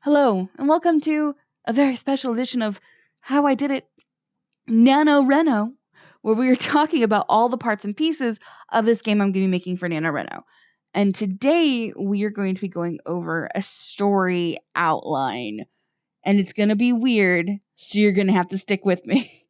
Hello, and welcome to a very special edition of How I Did It NaNoRenO, where we are talking about all the parts and pieces of this game I'm going to be making for NaNoRenO. And today we are going to be going over a story outline, and it's going to be weird, so you're going to have to stick with me.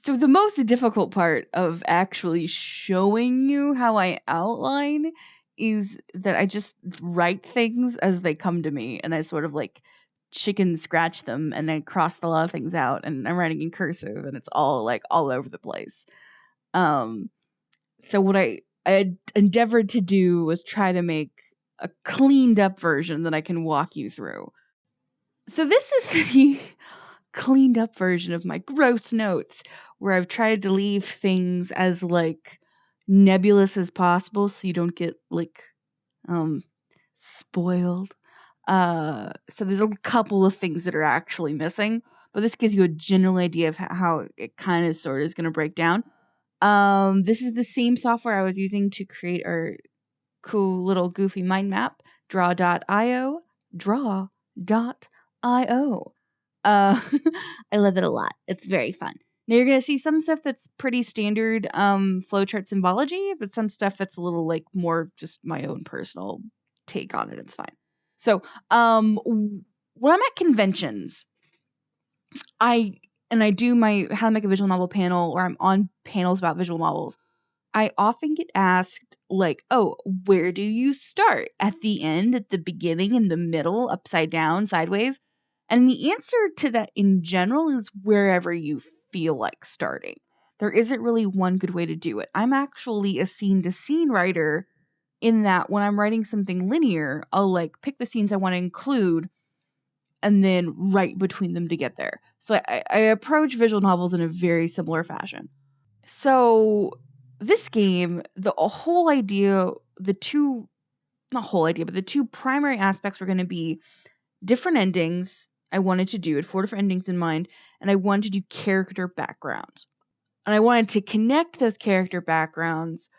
So, the most difficult part of actually showing you how I outline is that I just write things as they come to me, and I sort of like chicken scratch them, and I crossed a lot of things out, and I'm writing in cursive, and it's all like all over the place. Um, so what I endeavored to do was try to make a cleaned up version that I can walk you through. So this is the cleaned up version of my gross notes where I've tried to leave things as like nebulous as possible so you don't get like spoiled. So there's a couple of things that are actually missing, but this gives you a general idea of how it kind of sort of is going to break down. This is the same software I was using to create our cool little goofy mind map, draw.io, draw.io. I love it a lot. It's very fun. Now you're gonna see some stuff that's pretty standard flowchart symbology, but some stuff that's a little like more just my own personal take on it. It's fine. So when I'm at conventions, I do my how to make a visual novel panel, or I'm on panels about visual novels. I often get asked like, "Oh, where do you start? At the end, at the beginning, in the middle, upside down, sideways?" And the answer to that in general is wherever you feel like starting. There isn't really one good way to do it. I'm actually a scene to scene writer in that when I'm writing something linear, I'll like pick the scenes I want to include and then write between them to get there. So I approach visual novels in a very similar fashion. So this game, the whole idea, the two, not whole idea, but the two primary aspects were going to be different endings. I wanted to do it, 4 different endings in mind, and I wanted to do character backgrounds. And I wanted to connect those character backgrounds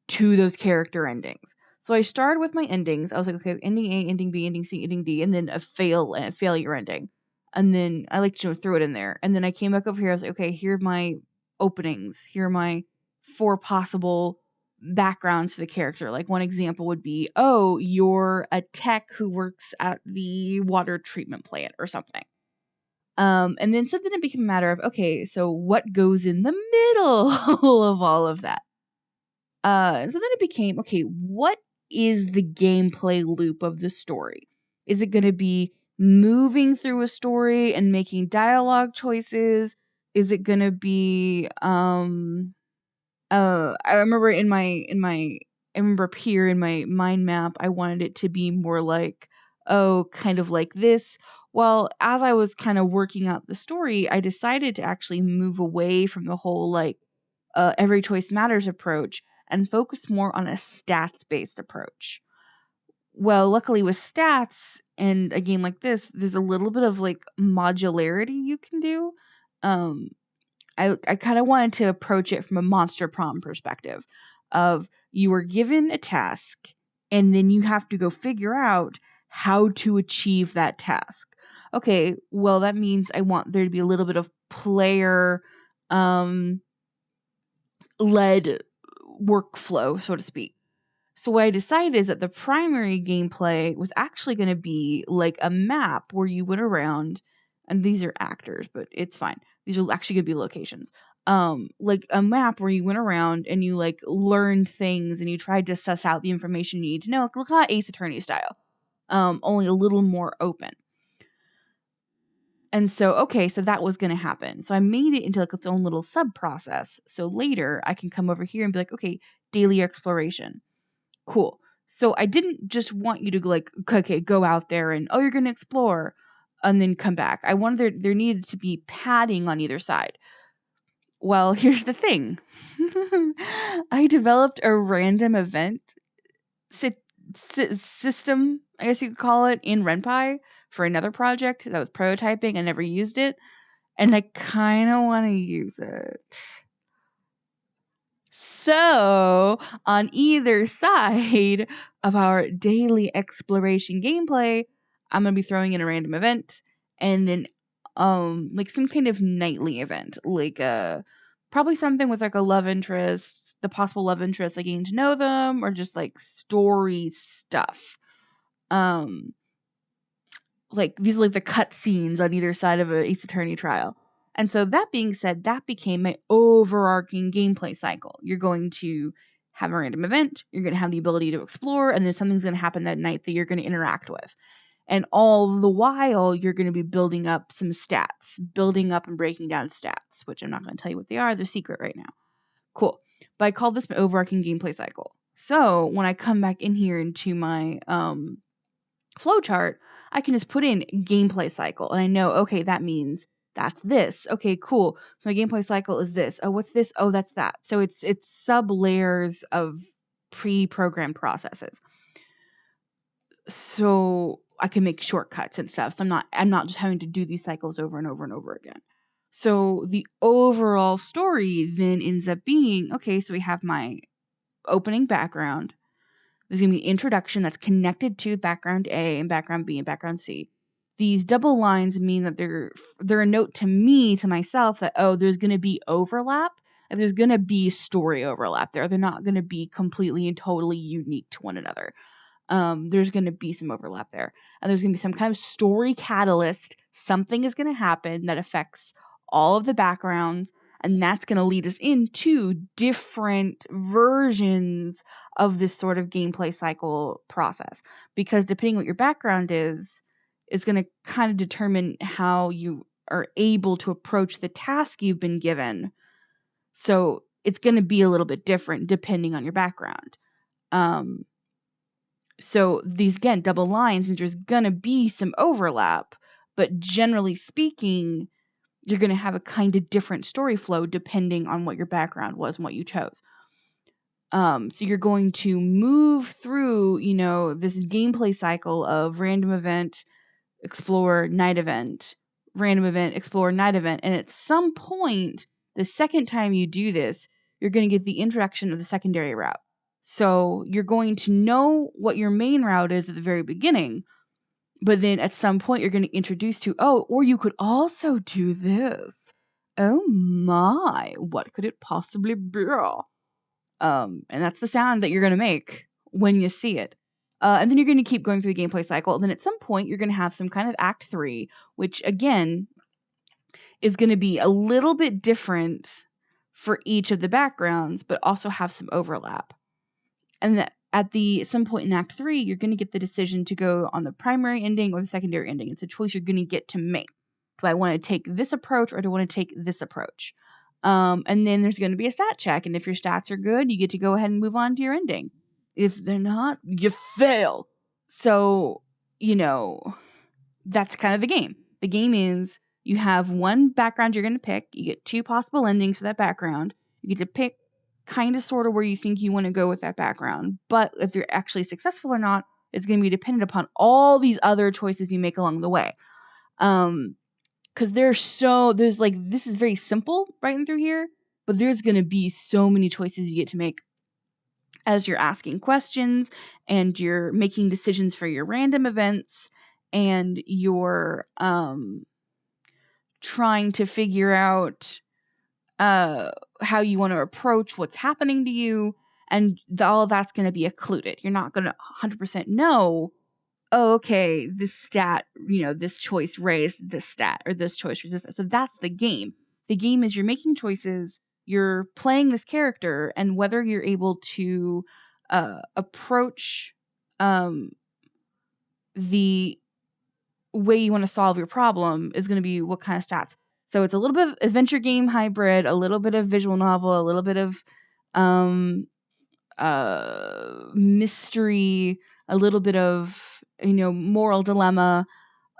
to those character endings. So I started with my endings. I was like, okay, ending A, ending B, ending C, ending D, and then a failure ending. And then I like to throw it in there. And then I came back over here. I was like, okay, here are my openings. Here are my 4 possible backgrounds for the character. Like one example would be, oh, you're a tech who works at the water treatment plant or something. And then so then it became a matter of, okay, so what goes in the middle of all of that? And so then it became, okay, what is the gameplay loop of the story? Is it going to be moving through a story and making dialogue choices? Is it going to be I remember I remember up here in my mind map, I wanted it to be more like, oh, kind of like this. Well, as I was kind of working out the story, I decided to actually move away from the whole like every choice matters approach and focus more on a stats based approach. Well, luckily with stats and a game like this, there's a little bit of like modularity you can do. Um, I kind of wanted to approach it from a monster prom perspective of you are given a task and then you have to go figure out how to achieve that task. Okay, well that means I want there to be a little bit of player led workflow, so to speak. So what I decided is that the primary gameplay was actually going to be like a map where you went around, and these are actors, but it's fine. These are actually going to be locations. Like a map where you went around and you like learned things and you tried to suss out the information you need to know. Like, look at Ace Attorney style. Only a little more open. And so, okay, so that was going to happen. So I made it into like its own little sub process. So later I can come over here and be like, okay, daily exploration. Cool. So I didn't just want you to like, okay, go out there and, oh, you're going to explore and then come back. I wanted there needed to be padding on either side. Well, here's the thing. I developed a random event system, I guess you could call it, in RenPy for another project that was prototyping. I never used it, and I kind of want to use it. So, on either side of our daily exploration gameplay, I'm going to be throwing in a random event, and then like some kind of nightly event, like probably something with like a love interest, the possible love interest, like getting to know them, or just like story stuff. Like these are like the cut scenes on either side of a Ace Attorney trial. And so that being said, that became my overarching gameplay cycle. You're going to have a random event, you're going to have the ability to explore, and then something's going to happen that night that you're going to interact with. And all the while, you're going to be building up some stats, building up and breaking down stats, which I'm not going to tell you what they are. They're secret right now. Cool. But I call this my overarching gameplay cycle. So when I come back in here into my flowchart, I can just put in gameplay cycle, and I know, okay, that means that's this. Okay, cool. So my gameplay cycle is this. Oh, what's this? Oh, that's that. So it's sub layers of pre-programmed processes. So I can make shortcuts and stuff. So I'm not just having to do these cycles over and over and over again. So the overall story then ends up being, okay, so we have my opening background. There's going to be an introduction that's connected to background A and background B and background C. These double lines mean that they're a note to me, to myself, that, oh, there's going to be overlap. And there's going to be story overlap there. They're not going to be completely and totally unique to one another. There's going to be some overlap there. And there's going to be some kind of story catalyst. Something is going to happen that affects all of the backgrounds, and that's going to lead us into different versions of this sort of gameplay cycle process. Because depending what your background is going to kind of determine how you are able to approach the task you've been given. So it's going to be a little bit different depending on your background. So these, again, double lines means there's going to be some overlap, but generally speaking, you're going to have a kind of different story flow depending on what your background was and what you chose. So you're going to move through, this gameplay cycle of random event, explore, night event, random event, explore, night event. And at some point, the second time you do this, you're going to get the introduction of the secondary route. So you're going to know what your main route is at the very beginning, but then at some point you're going to introduce to, or you could also do this. Oh my, what could it possibly be? And that's the sound that you're going to make when you see it. And then you're going to keep going through the gameplay cycle. And then at some point you're going to have some kind of Act 3, which again is going to be a little bit different for each of the backgrounds, but also have some overlap. And that at some point in Act 3, you're going to get the decision to go on the primary ending or the secondary ending. It's a choice you're going to get to make. Do I want to take this approach or do I want to take this approach? And then there's going to be a stat check. And if your stats are good, you get to go ahead and move on to your ending. If they're not, you fail. So, that's kind of the game. The game is you have one background you're going to pick. You get 2 possible endings for that background. You get to pick kind of sort of where you think you want to go with that background. But if you're actually successful or not, it's going to be dependent upon all these other choices you make along the way. Because there's like, this is very simple right in through here, but there's going to be so many choices you get to make as you're asking questions and you're making decisions for your random events and you're trying to figure out how you want to approach what's happening to you, and all of that's going to be occluded. You're not going to 100% know, oh, okay, this stat, this choice raised this stat, or this choice raised this stat. So that's the game. The game is you're making choices, you're playing this character, and whether you're able to approach the way you want to solve your problem is going to be what kind of stats. So it's a little bit of adventure game hybrid, a little bit of visual novel, a little bit of mystery, a little bit of, moral dilemma.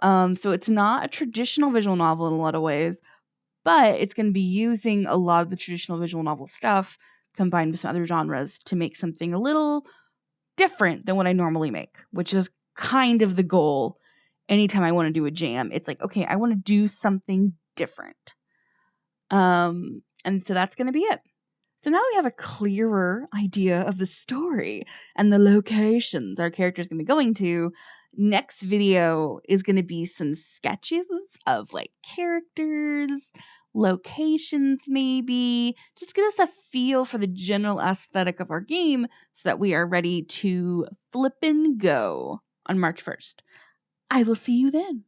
So it's not a traditional visual novel in a lot of ways, but it's going to be using a lot of the traditional visual novel stuff combined with some other genres to make something a little different than what I normally make, which is kind of the goal. Anytime I want to do a jam, it's like, okay, I want to do something different. And so that's going to be it. So now we have a clearer idea of the story and the locations our character is going to be going to. Next video is going to be some sketches of like characters, locations maybe. Just get us a feel for the general aesthetic of our game so that we are ready to flip and go on March 1st. I will see you then.